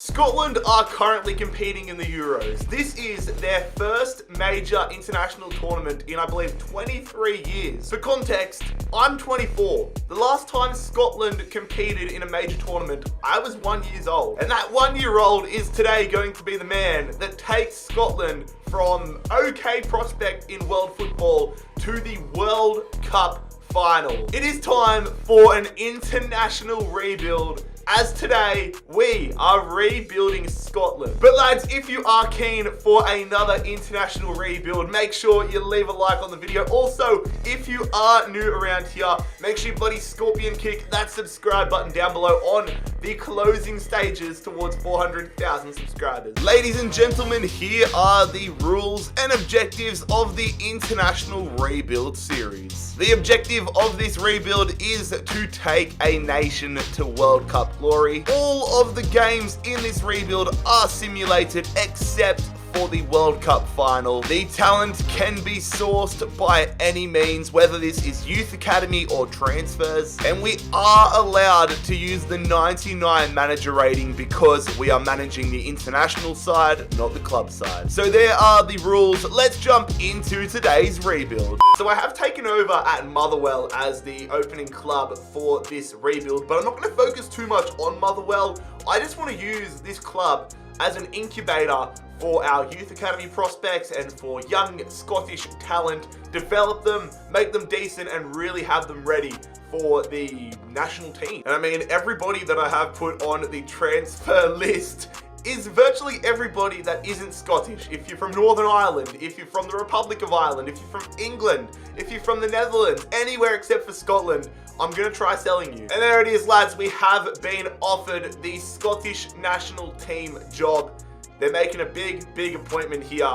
Scotland are currently competing in the Euros. This is their first major international tournament in, I believe, 23 years. For context, I'm 24. The last time Scotland competed in a major tournament, I was 1 year old. And that 1 year old is today going to be the man that takes Scotland from okay prospect in world football to the World Cup final. It is time for an international rebuild, as today we are rebuilding Scotland. But lads, if you are keen for another international rebuild, make sure you leave a like on the video. Also, if you are new around here, make sure you bloody scorpion kick that subscribe button down below on the closing stages towards 400,000 subscribers. Ladies and gentlemen, here are the rules and objectives of the international rebuild series. The objective of this rebuild is to take a nation to World Cup glory. All of the games in this rebuild are simulated except for the World Cup final. The talent can be sourced by any means, whether this is youth academy or transfers, and we are allowed to use the 99 manager rating because we are managing the international side, not the club side. So there are the rules. Let's jump into today's rebuild. So I have taken over at Motherwell as the opening club for this rebuild, but I'm not going to focus too much on Motherwell. I just want to use this club as an incubator for our youth academy prospects and for young Scottish talent, develop them, make them decent, and really have them ready for the national team. And I mean, everybody that I have put on the transfer list is virtually everybody that isn't Scottish. If you're from Northern Ireland, if you're from the Republic of Ireland, if you're from England, if you're from the Netherlands, anywhere except for Scotland, I'm gonna try selling you. And there it is, lads. We have been offered the Scottish national team job. They're making a big appointment here.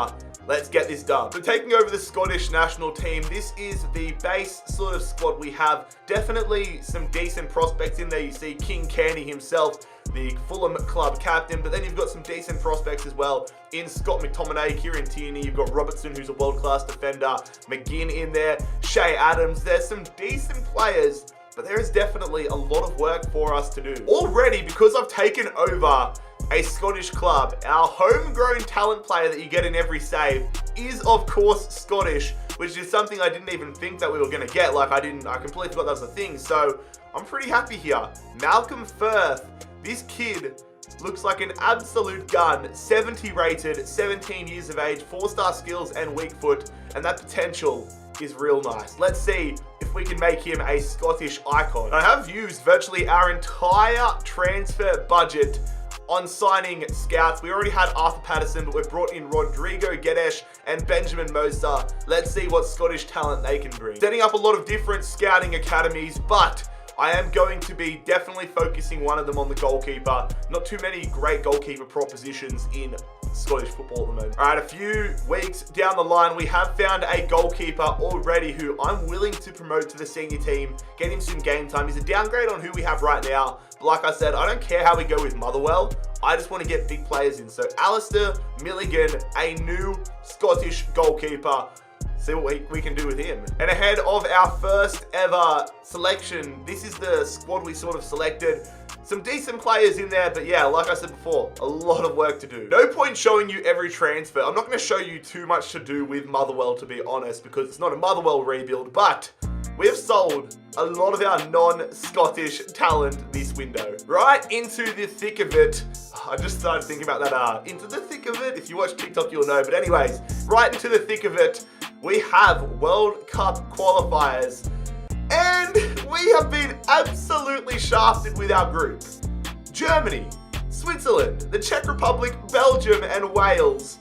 Let's get this done. So taking over the Scottish national team, this is the base sort of squad we have. Definitely some decent prospects in there. You see King Canny himself, the Fulham club captain, but then you've got some decent prospects as well in Scott McTominay, Kieran Tierney, you've got Robertson, who's a world-class defender, McGinn in there, Shay Adams. There's some decent players, but there is definitely a lot of work for us to do. Already, because I've taken over a Scottish club, our homegrown talent player that you get in every save is of course Scottish, which is something I didn't even think that we were going to get. I completely forgot that was a thing. So I'm pretty happy here. Malcolm Firth, this kid looks like an absolute gun. 70 rated, 17 years of age, 4-star skills and weak foot, and that potential is real nice. Let's see if we can make him a Scottish icon. I have used virtually our entire transfer budget on signing scouts. We already had Arthur Patterson, but we've brought in Rodrigo Guedes and Benjamin Moser. Let's see what Scottish talent they can bring. Setting up a lot of different scouting academies, but I am going to be definitely focusing one of them on the goalkeeper. Not too many great goalkeeper propositions in Scottish football at the moment. All right, a few weeks down the line, we have found a goalkeeper already who I'm willing to promote to the senior team, get him some game time. He's a downgrade on who we have right now. But like I said, I don't care how we go with Motherwell. I just want to get big players in. So Alistair Milligan, a new Scottish goalkeeper. See what we can do with him. And ahead of our first ever selection, this is the squad we sort of selected. Some decent players in there, but yeah, like I said before, a lot of work to do. No point showing you every transfer. I'm not going to show you too much to do with Motherwell, to be honest, because it's not a Motherwell rebuild, but we've sold a lot of our non-Scottish talent this window. Right into the thick of it. I just started thinking about that, into the thick of it. If you watch TikTok, you'll know. But anyways, right into the thick of it, we have World Cup qualifiers. And we have been absolutely shafted with our group. Germany, Switzerland, the Czech Republic, Belgium, and Wales.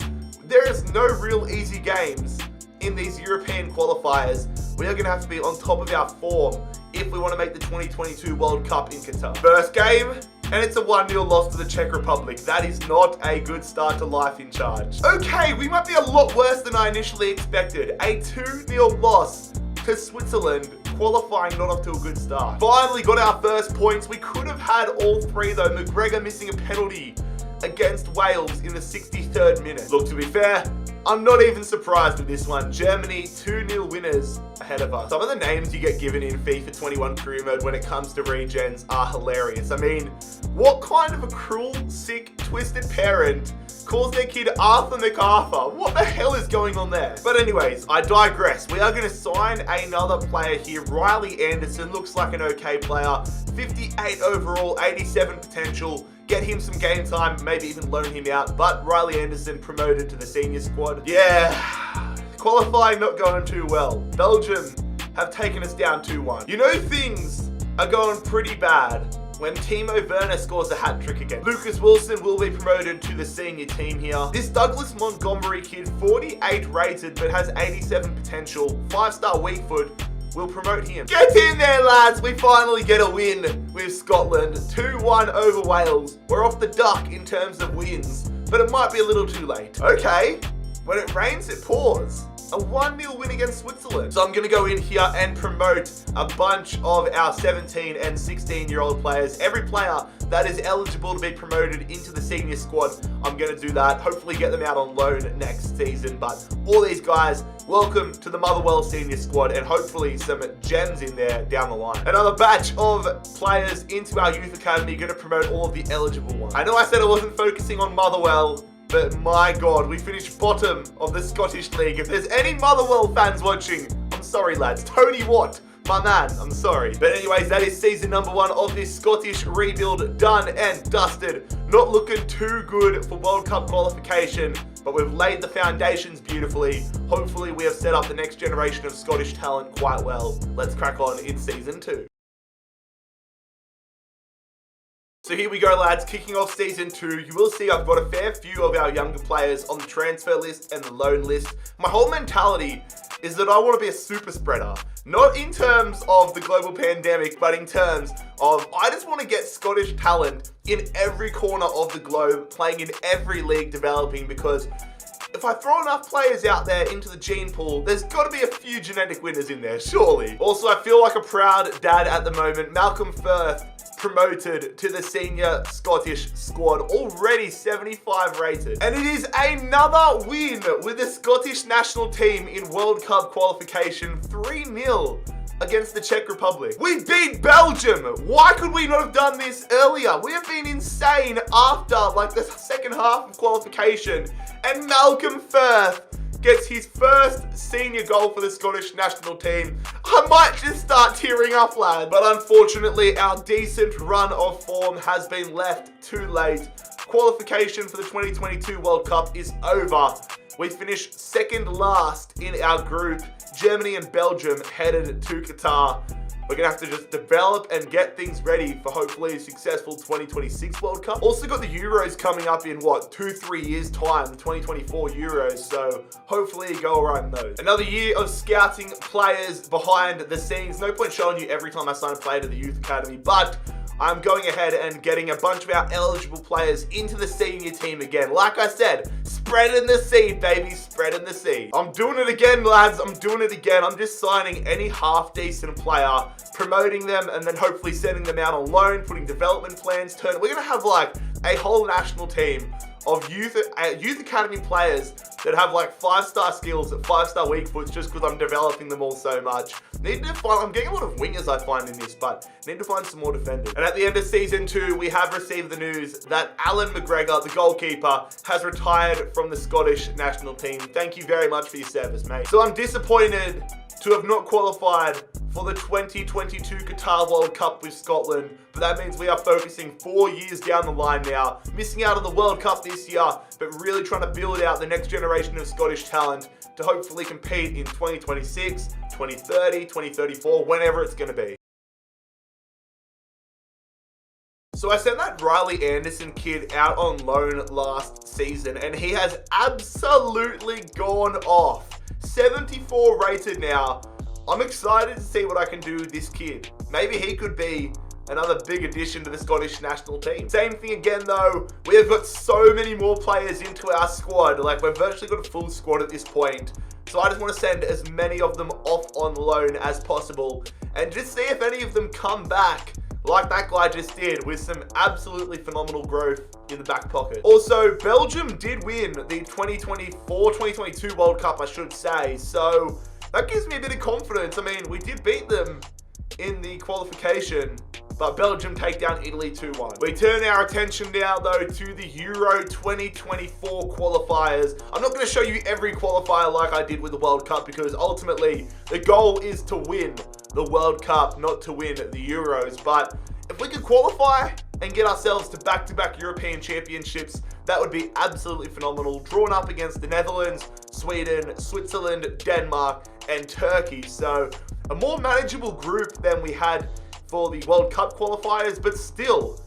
There is no real easy games in these European qualifiers. We are going to have to be on top of our form if we want to make the 2022 World Cup in Qatar. First game, and it's a 1-0 loss to the Czech Republic. That is not a good start to life in charge. Okay, we might be a lot worse than I initially expected. A 2-0 loss to Switzerland, qualifying not off to a good start. Finally got our first points. We could have had all three though. McGregor missing a penalty. against Wales in the 63rd minute. Look, to be fair, I'm not even surprised with this one. Germany 2-0 winners ahead of us. Some of the names you get given in FIFA 21 career mode when it comes to regens are hilarious. I mean, what kind of a cruel, sick, twisted parent calls their kid Arthur MacArthur? What the hell is going on there? But anyways, I digress. We are going to sign another player here. Riley Anderson looks like an okay player. 58 overall, 87 potential. Get him some game time, maybe even loan him out. But Riley Anderson promoted to the senior squad. Yeah, qualifying not going too well. Belgium have taken us down 2-1. You know things are going pretty bad when Timo Werner scores a hat-trick again. Lucas Wilson will be promoted to the senior team here. This Douglas Montgomery kid, 48 rated but has 87 potential, 5-star weak foot, we'll promote him. Get in there, lads! We finally get a win with Scotland. 2-1 over Wales. We're off the duck in terms of wins, but it might be a little too late. Okay, when it rains, it pours. A 1-0 win against Switzerland. So I'm going to go in here and promote a bunch of our 17 and 16-year-old players. Every player that is eligible to be promoted into the senior squad, I'm going to do that. Hopefully get them out on loan next season. But all these guys, welcome to the Motherwell senior squad, and hopefully some gems in there down the line. Another batch of players into our youth academy, going to promote all of the eligible ones. I know I said I wasn't focusing on Motherwell, but my God, we finished bottom of the Scottish League. If there's any Motherwell fans watching, I'm sorry, lads. Tony Watt, my man, I'm sorry. But anyways, that is season number 1 of this Scottish rebuild done and dusted. Not looking too good for World Cup qualification, but we've laid the foundations beautifully. Hopefully we have set up the next generation of Scottish talent quite well. Let's crack on in season 2. So here we go, lads, kicking off season 2. You will see I've got a fair few of our younger players on the transfer list and the loan list. My whole mentality is that I want to be a super spreader. Not in terms of the global pandemic, but in terms of I just want to get Scottish talent in every corner of the globe, playing in every league developing, because if I throw enough players out there into the gene pool, there's got to be a few genetic winners in there, surely. Also, I feel like a proud dad at the moment. Malcolm Firth promoted to the senior Scottish squad, already 75 rated. And it is another win with the Scottish national team in World Cup qualification, 3-0 against the Czech Republic. We beat Belgium. Why could we not have done this earlier? We have been insane after like the second half of qualification, and Malcolm Firth gets his first senior goal for the Scottish national team. I might just start tearing up, lad. But unfortunately, our decent run of form has been left too late. Qualification for the 2022 World Cup is over. We finished second last in our group. Germany and Belgium headed to Qatar. We're going to have to just develop and get things ready for hopefully a successful 2026 World Cup. Also got the Euros coming up in, what, 2-3 years time, the 2024 Euros, so hopefully go alright in those. Another year of scouting players behind the scenes. No point showing you every time I sign a player to the Youth Academy, but I'm going ahead and getting a bunch of our eligible players into the senior team again. Like I said, spreading the seed, baby, spreading the seed. I'm doing it again, lads. I'm doing it again. I'm just signing any half-decent player, promoting them, and then hopefully sending them out on loan, putting development plans. We're going to have like a whole national team of youth academy players that have like 5-star skills, 5-star weak foots, just because I'm developing them all so much. I'm getting a lot of wingers I find in this, but need to find some more defenders. And at the end of season 2, we have received the news that Alan McGregor, the goalkeeper, has retired from the Scottish national team. Thank you very much for your service, mate. So I'm disappointed to have not qualified for the 2022 Qatar World Cup with Scotland, but that means we are focusing 4 years down the line now, missing out on the World Cup this year, but really trying to build out the next generation of Scottish talent to hopefully compete in 2026, 2030, 2034, whenever it's going to be. So I sent that Riley Anderson kid out on loan last season, and he has absolutely gone off. 74 rated now. I'm excited to see what I can do with this kid. Maybe he could be another big addition to the Scottish national team. Same thing again though, we have got so many more players into our squad. Like, we've virtually got a full squad at this point. So I just want to send as many of them off on loan as possible and just see if any of them come back like that guy just did, with some absolutely phenomenal growth in the back pocket. Also, Belgium did win the 2024-2022 World Cup, I should say, so that gives me a bit of confidence. I mean, we did beat them in the qualification, but Belgium take down Italy 2-1. We turn our attention now, though, to the Euro 2024 qualifiers. I'm not going to show you every qualifier like I did with the World Cup, because ultimately the goal is to win the World Cup, not to win the Euros. But if we could qualify and get ourselves to back-to-back European championships, that would be absolutely phenomenal. Drawn up against the Netherlands, Sweden, Switzerland, Denmark, and Turkey. So a more manageable group than we had for the World Cup qualifiers, but still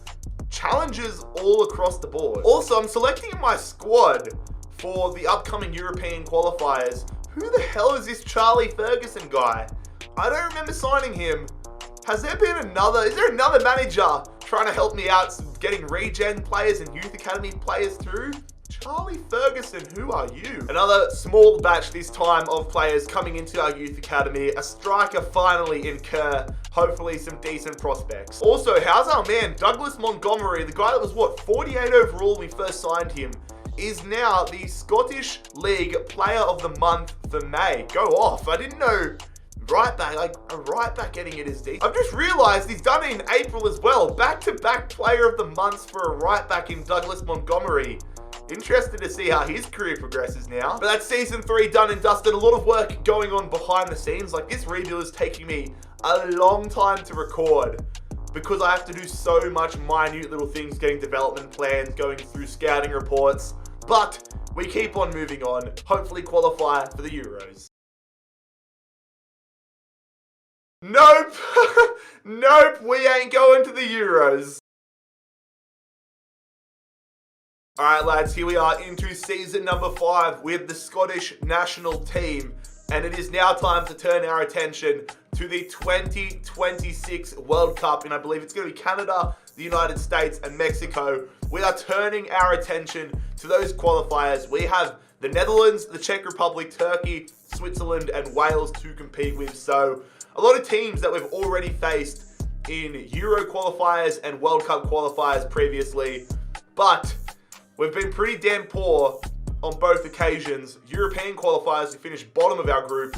challenges all across the board. Also, I'm selecting my squad for the upcoming European qualifiers. Who the hell is this Charlie Ferguson guy? I don't remember signing him. Is there another manager trying to help me out getting regen players and youth academy players through? Charlie Ferguson, who are you? Another small batch this time of players coming into our youth academy. A striker finally in Kerr. Hopefully some decent prospects. Also, how's our man Douglas Montgomery, the guy that was, 48 overall when we first signed him, is now the Scottish League Player of the Month for May. Go off. I didn't know right back, like a right back getting it is deep. I've just realized he's done it in April as well. Back-to-back Player of the Month for a right back in Douglas Montgomery. Interested to see how his career progresses now. But that's season 3 done and dusted. A lot of work going on behind the scenes. Like, this rebuild is taking me a long time to record because I have to do so much minute little things, getting development plans, going through scouting reports. But we keep on moving on. Hopefully qualify for the Euros. Nope. Nope, we ain't going to the Euros. Alright lads, here we are into season number 5 with the Scottish national team. And it is now time to turn our attention to the 2026 World Cup. And I believe it's going to be Canada, the United States, and Mexico. We are turning our attention to those qualifiers. We have the Netherlands, the Czech Republic, Turkey, Switzerland, and Wales to compete with. So a lot of teams that we've already faced in Euro qualifiers and World Cup qualifiers previously. But we've been pretty damn poor on both occasions. European qualifiers, we finished bottom of our group.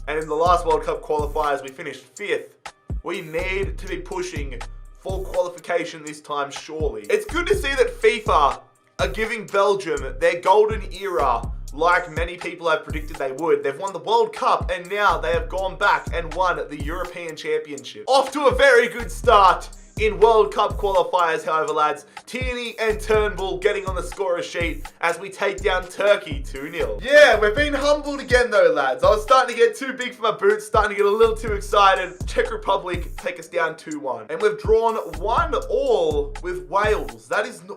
And in the last World Cup qualifiers, we finished 5th. We need to be pushing for qualification this time, surely. It's good to see that FIFA are giving Belgium their golden era, like many people have predicted they would. They've won the World Cup, and now they have gone back and won the European Championship. Off to a very good start in World Cup qualifiers, however, lads. Tierney and Turnbull getting on the scorer sheet as we take down Turkey 2-0. Yeah, we've been humbled again though, lads. I was starting to get too big for my boots, starting to get a little too excited. Czech Republic take us down 2-1. And we've drawn 1-1 with Wales.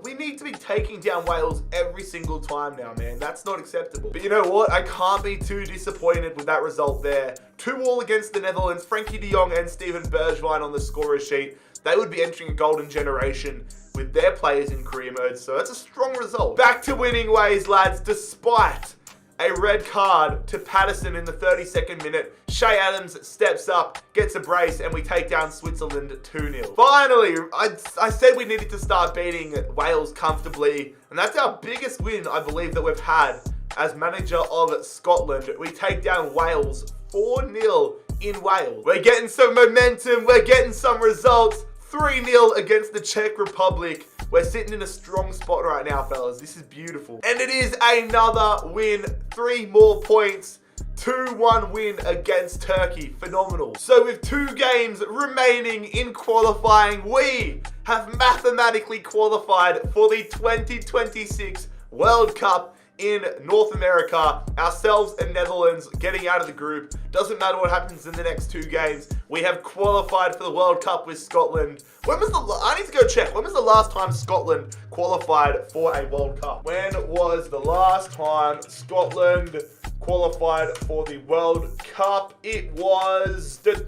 We need to be taking down Wales every single time now, man. That's not acceptable. But you know what? I can't be too disappointed with that result there. 2-2 against the Netherlands. Frankie de Jong and Steven Bergwijn on the scorer sheet. They would be entering a golden generation with their players in career mode, so that's a strong result. Back to winning ways, lads, despite a red card to Patterson in the 32nd minute. Shea Adams steps up, gets a brace, and we take down Switzerland 2-0. Finally, I said we needed to start beating Wales comfortably, and that's our biggest win, I believe, that we've had as manager of Scotland. We take down Wales 4-0 in Wales. We're getting some momentum, we're getting some results. 3-0 against the Czech Republic. We're sitting in a strong spot right now, fellas. This is beautiful. And it is another win. 3 more points. 2-1 win against Turkey. Phenomenal. So with 2 games remaining in qualifying, we have mathematically qualified for the 2026 World Cup in North America. Ourselves and Netherlands getting out of the group. Doesn't matter what happens in the next 2 games. We have qualified for the World Cup with Scotland. I need to go check. When was the last time Scotland qualified for a World Cup? When was the last time Scotland qualified for the World Cup? It was... Was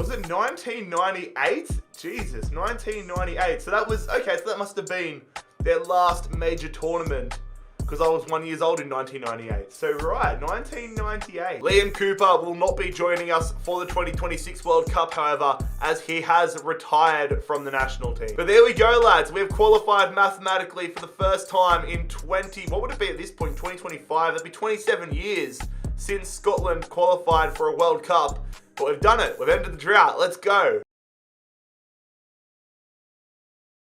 it 1998? Jesus, 1998. So that was... Okay, so that must have been their last major tournament because I was 1 year old in 1998. So right, 1998. Liam Cooper will not be joining us for the 2026 World Cup, however, as he has retired from the national team. But there we go, lads. We have qualified mathematically for the first time in what would it be at this point, 2025? That'd be 27 years since Scotland qualified for a World Cup. But we've done it. We've ended the drought. Let's go.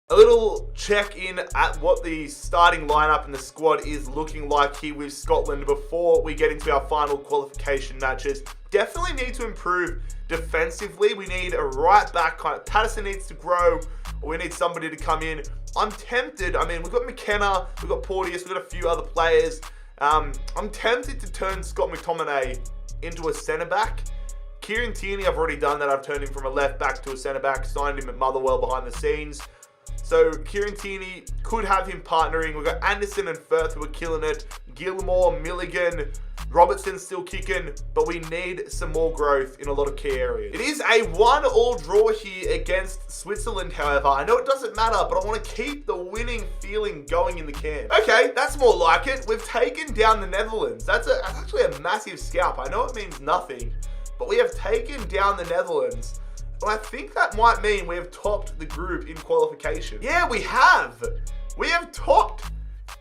A little check-in at what the starting lineup and the squad is looking like here with Scotland before we get into our final qualification matches. Definitely need to improve defensively. We need a right back. Patterson needs to grow, or we need somebody to come in. I'm tempted. I mean, we've got McKenna, we've got Porteous, we've got a few other players. I'm tempted to turn Scott McTominay into a centre-back. Kieran Tierney, I've already done that. I've turned him from a left-back to a centre-back, signed him at Motherwell behind the scenes. So Kieran Tierney could have him partnering. We've got Anderson and Firth who are killing it. Gilmore, Milligan, Robertson's still kicking, but we need some more growth in a lot of key areas. It is a 1-1 draw here against Switzerland, however. I know it doesn't matter, but I want to keep the winning feeling going in the camp. Okay, that's more like it. We've taken down the Netherlands. That's actually a massive scalp. I know it means nothing, but we have taken down the Netherlands. Well, I think that might mean we have topped the group in qualification. Yeah, we have. We have topped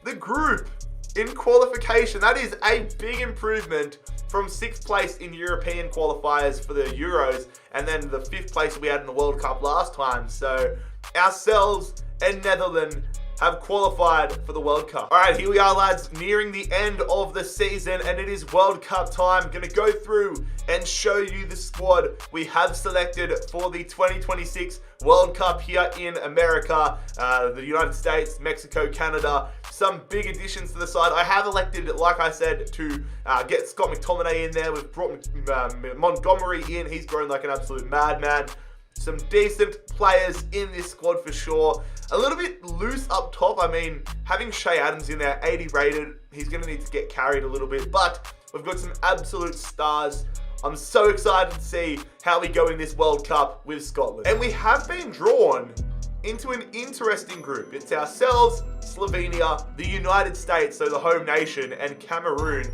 the group in qualification. That is a big improvement from 6th place in European qualifiers for the Euros, and then the 5th place we had in the World Cup last time. So ourselves and Netherlands have qualified for the World Cup. All right, here we are, lads, nearing the end of the season, and it is World Cup time. Gonna go through and show you the squad we have selected for the 2026 World Cup here in America, the United States, Mexico, Canada. Some big additions to the side. I have elected, like I said, to get Scott McTominay in there. We've brought Montgomery in. He's grown like an absolute madman. Some decent players in this squad for sure. A little bit loose up top. I mean, having Shea Adams in there, 80 rated, he's going to need to get carried a little bit. But we've got some absolute stars. I'm so excited to see how we go in this World Cup with Scotland. And we have been drawn into an interesting group. It's ourselves, Slovenia, the United States, so the home nation, and Cameroon.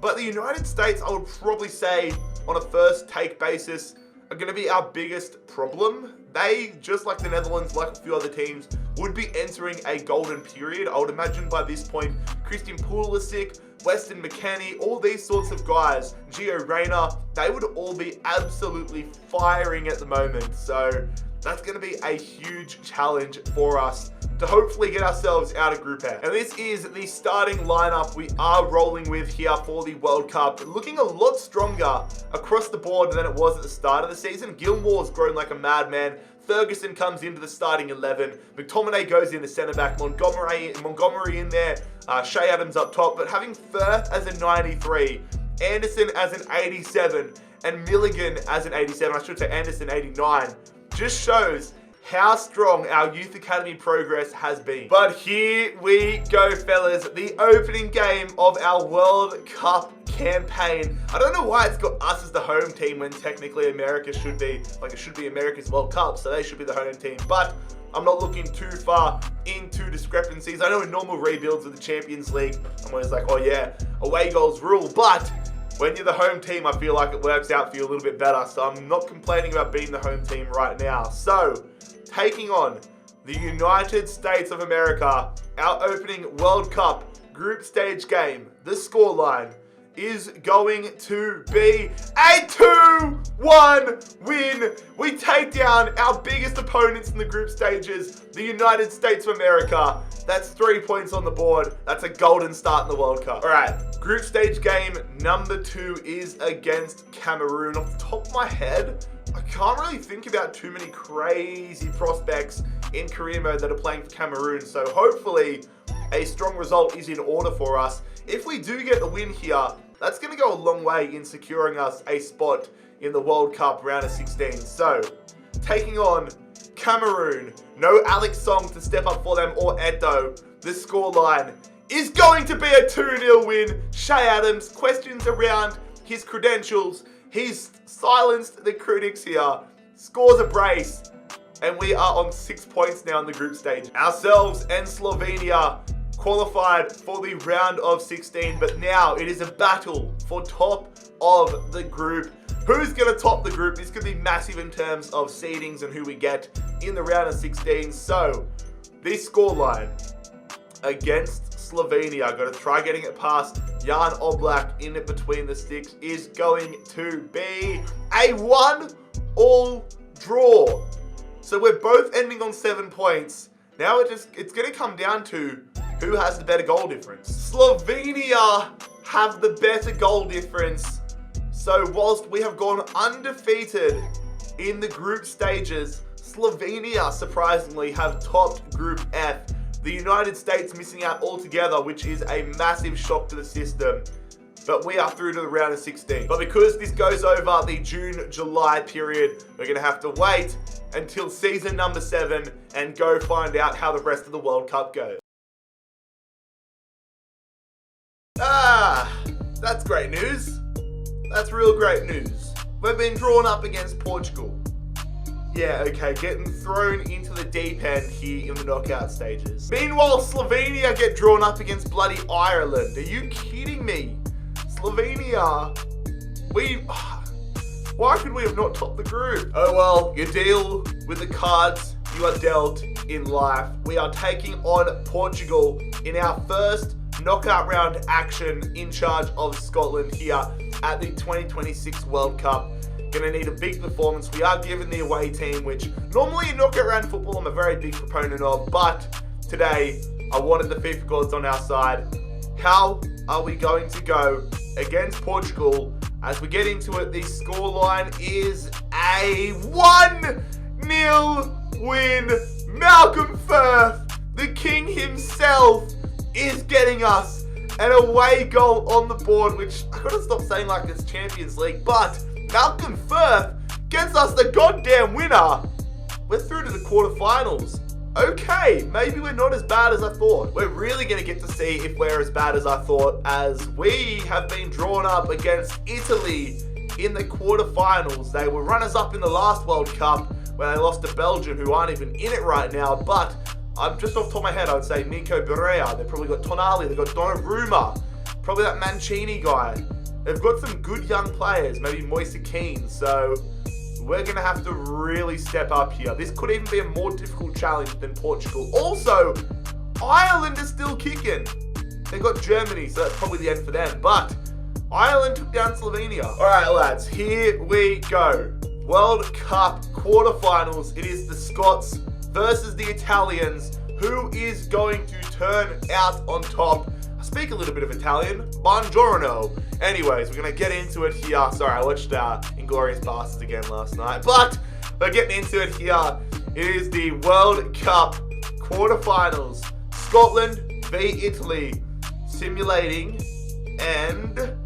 But the United States, I would probably say, on a first take basis, are going to be our biggest problem. They, just like the Netherlands, like a few other teams, would be entering a golden period. I would imagine by this point, Christian Pulisic, Weston McKennie, all these sorts of guys, Gio Reyna, they would all be absolutely firing at the moment. So that's going to be a huge challenge for us to hopefully get ourselves out of Group F. And this is the starting lineup we are rolling with here for the World Cup. Looking a lot stronger across the board than it was at the start of the season. Gilmore's grown like a madman. Ferguson comes into the starting 11. McTominay goes in the centre-back. Montgomery in there. Shea Adams up top. But having Firth as a 93, Anderson as an 87, and Milligan as an 87, I should say Anderson 89, just shows how strong our youth academy progress has been. But here we go, fellas. The opening game of our World Cup campaign. I don't know why it's got us as the home team when technically America should be, like, it should be America's World Cup, so they should be the home team. But I'm not looking too far into discrepancies. I know in normal rebuilds of the Champions League, I'm always like, oh yeah, away goals rule. But when you're the home team, I feel like it works out for you a little bit better. So I'm not complaining about being the home team right now. So, taking on the United States of America, our opening World Cup group stage game. The scoreline is going to be a 2-1 win. We take down our biggest opponents in the group stages, the United States of America. That's 3 points on the board. That's a golden start in the World Cup. All right, group stage game number 2 is against Cameroon. Off the top of my head, I can't really think about too many crazy prospects in career mode that are playing for Cameroon. So hopefully a strong result is in order for us. If we do get a win here, that's going to go a long way in securing us a spot in the World Cup round of 16. So, taking on Cameroon, no Alex Song to step up for them or Eto. The scoreline is going to be a 2-0 win. Shea Adams, questions around his credentials. He's silenced the critics here, scores a brace, and we are on 6 points now in the group stage. Ourselves and Slovenia qualified for the round of 16, but now it is a battle for top of the group. Who's going to top the group? This could be massive in terms of seedings and who we get in the round of 16. So, this scoreline against Slovenia, got to try getting it past Jan Oblak in it between the sticks, is going to be a 1-all draw. So we're both ending on 7 points. Now it's going to come down to who has the better goal difference. Slovenia have the better goal difference. So whilst we have gone undefeated in the group stages, Slovenia surprisingly have topped Group F. The United States missing out altogether, which is a massive shock to the system. But we are through to the round of 16. But because this goes over the June-July period, we're going to have to wait until season number 7 and go find out how the rest of the World Cup goes. That's great news. That's real great news. We've been drawn up against Portugal. Yeah, okay, getting thrown into the deep end here in the knockout stages. Meanwhile, Slovenia get drawn up against bloody Ireland. Are you kidding me? Slovenia, why could we have not topped the group? Oh well, you deal with the cards you are dealt in life. We are taking on Portugal in our first knockout round action in charge of Scotland here at the 2026 World Cup. Gonna need a big performance. We are given the away team, which normally in knockout round football I'm a very big proponent of, but today I wanted the FIFA gods on our side. How are we going to go against Portugal? As we get into it, the scoreline is a 1-0 win. Malcolm Firth, the king himself, is getting us an away goal on the board, which I gotta stop saying like it's Champions League, but Malcolm Firth gets us the goddamn winner. We're through to the quarterfinals. Okay, maybe we're not as bad as I thought. We're really going to get to see if we're as bad as I thought, as we have been drawn up against Italy in the quarterfinals. They were runners-up in the last World Cup where they lost to Belgium, who aren't even in it right now, but I'm just off the top of my head, I would say Nico Berea. They've probably got Tonali, they've got Donnarumma, probably that Mancini guy. They've got some good young players, maybe Moise Kean, so we're going to have to really step up here. This could even be a more difficult challenge than Portugal. Also, Ireland is still kicking. They've got Germany, so that's probably the end for them, but Ireland took down Slovenia. All right, lads, here we go. World Cup quarterfinals. It is the Scots versus the Italians. Who is going to turn out on top? I speak a little bit of Italian. Buongiorno. Anyways, we're going to get into it here. Sorry, I watched Inglourious Basterds again last night. But we're getting into it here. It is the World Cup quarterfinals. Scotland v Italy. Simulating. And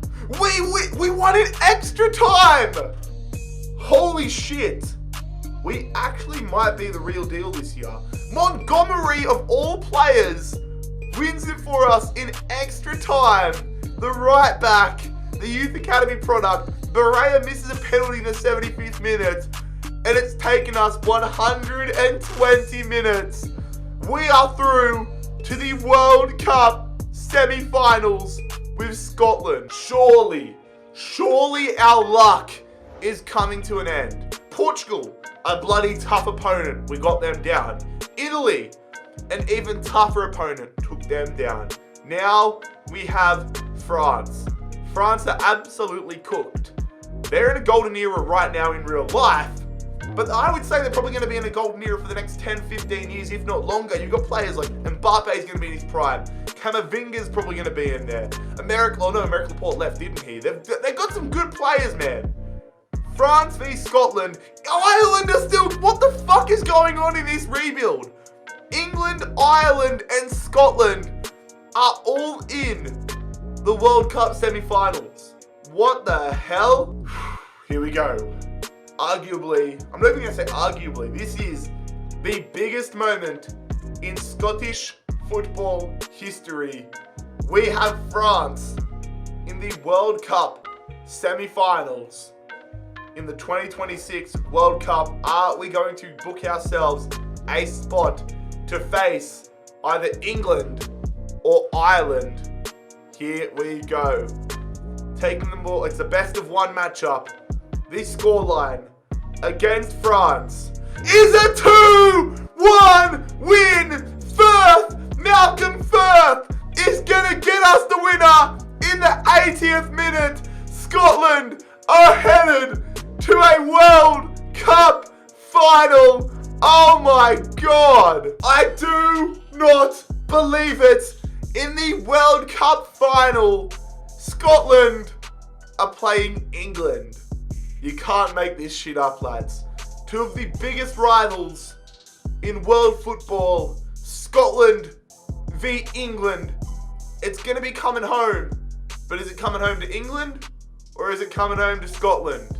we won in extra time! Holy shit. We actually might be the real deal this year. Montgomery, of all players, wins it for us in extra time. The right back, the youth academy product, Berea misses a penalty in the 75th minute, and it's taken us 120 minutes. We are through to the World Cup semi-finals with Scotland. Surely our luck is coming to an end. Portugal, a bloody tough opponent. We got them down. Italy, an even tougher opponent, took them down. Now we have France. France are absolutely cooked. They're in a golden era right now in real life, but I would say they're probably going to be in a golden era for the next 10, 15 years, if not longer. You've got players like Mbappe's going to be in his prime. Camavinga's probably going to be in there. American Laporte left, didn't he? They've got some good players, man. France v Scotland. Ireland are still... What the fuck is going on in this rebuild? England, Ireland, and Scotland are all in the World Cup semi-finals. What the hell? Here we go. Arguably, I'm not even going to say arguably, this is the biggest moment in Scottish football history. We have France in the World Cup semi-finals. In the 2026 World Cup, are we going to book ourselves a spot to face either England or Ireland? Here we go. Taking the ball. It's the best of one matchup. This scoreline against France is a 2-1 win. Malcolm Firth is going to get us the winner in the 80th minute. Scotland are headed to a World Cup final. Oh my God. I do not believe it. In the World Cup final, Scotland are playing England. You can't make this shit up, lads. Two of the biggest rivals in world football, Scotland v England. It's going to be coming home. But is it coming home to England or is it coming home to Scotland?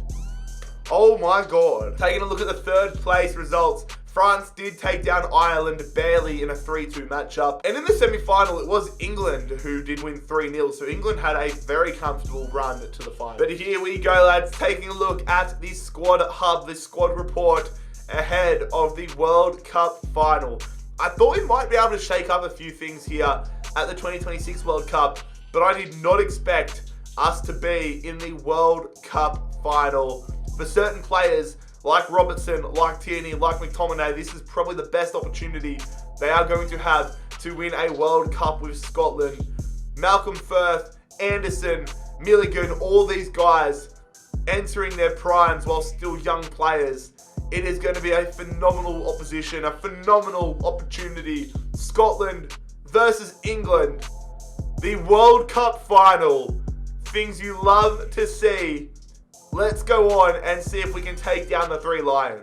Oh my God. Taking a look at the third place results, France did take down Ireland barely in a 3-2 matchup. And in the semi-final, it was England who did win 3-0. So England had a very comfortable run to the final. But here we go, lads. Taking a look at the squad hub, the squad report ahead of the World Cup final. I thought we might be able to shake up a few things here at the 2026 World Cup, but I did not expect us to be in the World Cup final. For certain players, like Robertson, like Tierney, like McTominay, this is probably the best opportunity they are going to have to win a World Cup with Scotland. Malcolm Firth, Anderson, Milligan, all these guys entering their primes while still young players. It is going to be a phenomenal opposition, a phenomenal opportunity. Scotland versus England. The World Cup final. Things you love to see. Let's go on and see if we can take down the Three Lions.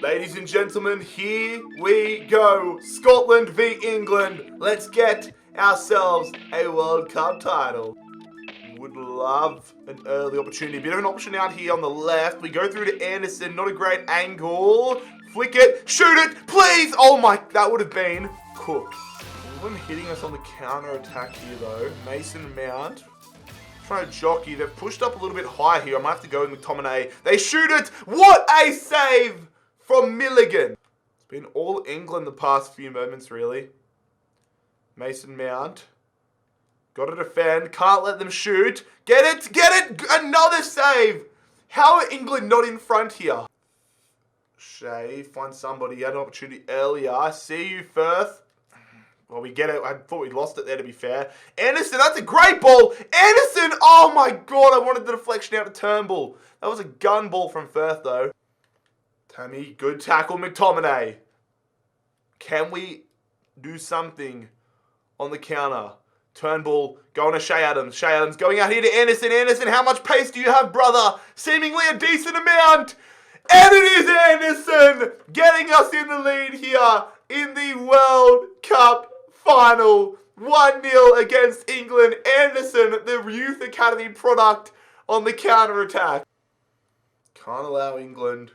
Ladies and gentlemen, here we go. Scotland v England. Let's get ourselves a World Cup title. Would love an early opportunity. Bit of an option out here on the left. We go through to Anderson. Not a great angle. Flick it. Shoot it. Please. Oh my. That would have been cooked. England hitting us on the counter attack here though. Mason Mount. Trying to jockey. They've pushed up a little bit high here. I might have to go with McTominay. They shoot it. What a save from Milligan. It's been all England the past few moments, really. Mason Mount. Got to defend. Can't let them shoot. Get it. Get it. Another save. How are England not in front here? Shea. Find somebody. He had an opportunity earlier. I see you, Firth. Well, we get it. I thought we lost it there, to be fair. Anderson, that's a great ball. Anderson. Oh, my God. I wanted the deflection out to Turnbull. That was a gun ball from Firth, though. Tammy, good tackle, McTominay. Can we do something on the counter? Turnbull going to Shea Adams. Shea Adams going out here to Anderson. Anderson, how much pace do you have, brother? Seemingly a decent amount. And it is Anderson getting us in the lead here in the World Cup final. 1-0 against England. Anderson, the Youth Academy product, on the counter attack. Can't allow England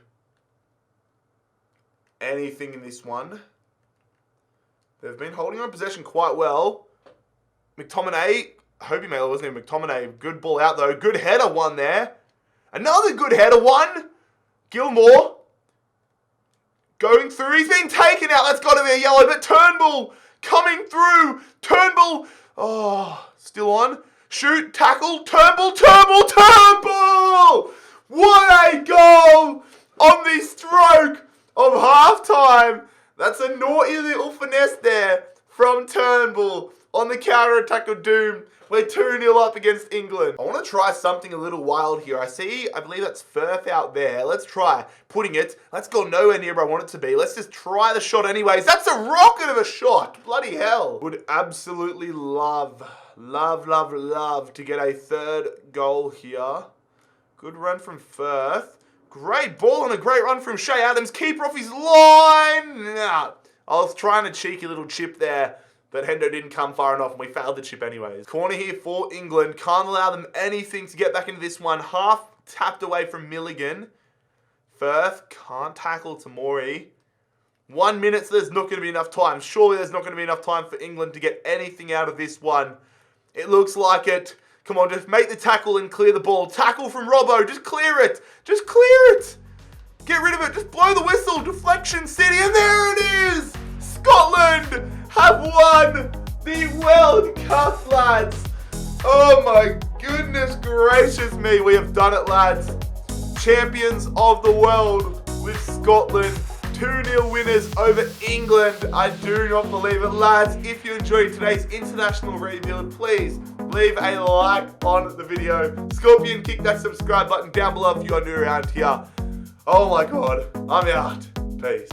anything in this one. They've been holding on possession quite well. McTominay, I hope he made it, wasn't it? McTominay, good ball out though. Good header one there. Another good header one. Gilmore going through. He's been taken out. That's got to be a yellow. But Turnbull coming through. Turnbull. Oh, still on. Shoot, tackle. Turnbull. That's a naughty little finesse there from Turnbull on the counter-attack of doom. We're 2-0 up against England. I want to try something a little wild here. I believe that's Firth out there. Let's try putting it. Let's go nowhere near where I want it to be. Let's just try the shot anyways. That's a rocket of a shot. Bloody hell. Would absolutely love to get a third goal here. Good run from Firth. Great ball and a great run from Shea Adams. Keeper off his line. Nah. I was trying a cheeky little chip there, but Hendo didn't come far enough and we failed the chip anyways. Corner here for England. Can't allow them anything to get back into this one. Half tapped away from Milligan. Firth can't tackle Tamori. 1 minute, so there's not going to be enough time. Surely there's not going to be enough time for England to get anything out of this one. It looks like it. Come on, just make the tackle and clear the ball. Tackle from Robbo. Just clear it. Just clear it. Get rid of it. Just blow the whistle. Deflection City. And there it is. Scotland have won the World Cup, lads. Oh my goodness gracious me. We have done it, lads. Champions of the world with Scotland. 2-0 winners over England. I do not believe it, lads. If you enjoyed today's international rebuild, please leave a like on the video. Scorpion, kick that subscribe button down below if you are new around here. Oh my god, I'm out. Peace.